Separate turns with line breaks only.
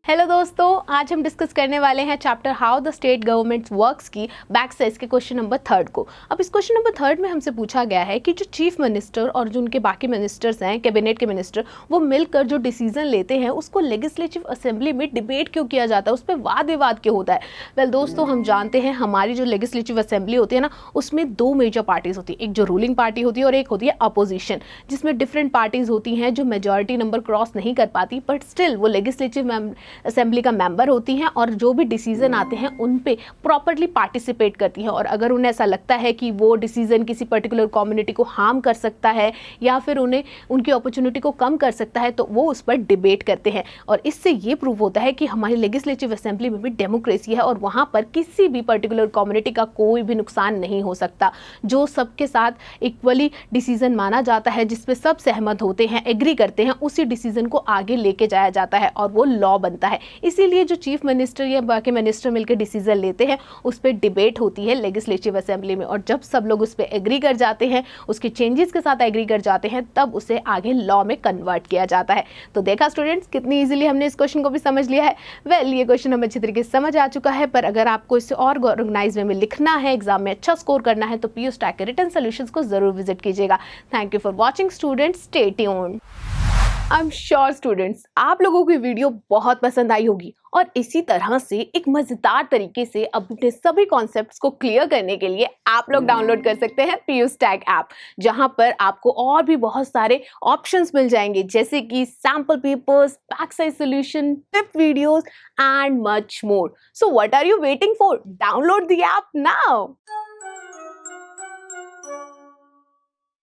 Hello दोस्तों, आज हम डिस्कस करने वाले हैं chapter how the state government works की बैक साइज के क्वेश्चन नंबर 3 को। अब इस क्वेश्चन नंबर 3 में हमसे पूछा गया है कि जो चीफ मिनिस्टर और जो उनके बाकी मिनिस्टर्स हैं, कैबिनेट के मिनिस्टर, वो मिलकर जो डिसीजन लेते हैं उसको लेजिस्लेटिव असेंबली में डिबेट क्यों किया जाता है, उस पर वाद विवाद क्यों होता है। वेल दोस्तों, हम जानते हैं हमारी जो लेजिस्लेटिव असेंबली होती है ना, उसमें दो मेजर पार्टीज होती है, एक जो रूलिंग पार्टी होती है और एक होती है अपोजिशन, जिसमें डिफरेंट पार्टीज होती हैं जो मेजॉरिटी नंबर क्रॉस नहीं कर पाती, बट स्टिल वो लेजिस्लेटिव असेंबली का मेंबर होती हैं और जो भी डिसीजन आते हैं उन पे प्रॉपर्ली पार्टिसिपेट करती हैं। और अगर उन्हें ऐसा लगता है कि वो डिसीजन किसी पर्टिकुलर कम्युनिटी को हार्म कर सकता है या फिर उन्हें उनकी अपॉर्चुनिटी को कम कर सकता है तो वो उस पर डिबेट करते हैं। और इससे ये प्रूव होता है कि हमारी लेजिस्लेटिव असेंबली में भी डेमोक्रेसी है और वहाँ पर किसी भी पर्टिकुलर कम्युनिटी का कोई भी नुकसान नहीं हो सकता। जो सबके साथ इक्वली डिसीजन माना जाता है, जिसपे सब सहमत होते हैं, एग्री करते हैं, उसी डिसीजन को आगे लेके जाया जाता है और वो लॉ बनता है। इसीलिए जो चीफ मिनिस्टर या बाकी मिनिस्टर मिलकर डिसीजन लेते हैं उस पर डिबेट होती है लेजिस्लेटिव असेंबली में, और जब सब लोग उस पर एग्री कर जाते हैं, उसके चेंजेस के साथ एग्री कर जाते हैं, तब उसे आगे लॉ में कन्वर्ट किया जाता है। तो देखा स्टूडेंट्स, कितनी इजीली हमने इस क्वेश्चन को भी समझ लिया है। वेल, ये क्वेश्चन हमें अच्छी तरीके से समझ आ चुका है, पर अगर आपको इसे और ऑर्गेनाइज वे में लिखना है, एग्जाम में अच्छा स्कोर करना है, तो पीयू स्टैक के रिटन सॉल्यूशंस को जरूर विजिट कीजिएगा। Thank you for watching students, stay tuned. I am sure students, आप लोगों की वीडियो बहुत पसंद आई होगी और इसी तरह से एक मजेदार तरीके से अपने सभी कॉन्सेप्ट्स को क्लियर करने के लिए आप लोग डाउनलोड कर सकते हैं पीयू स्टैक ऐप, जहां पर आपको और भी बहुत सारे ऑप्शंस मिल जाएंगे, जैसे कि sample papers, back size solution, tip videos and much more. So what are you waiting for? Download the app now.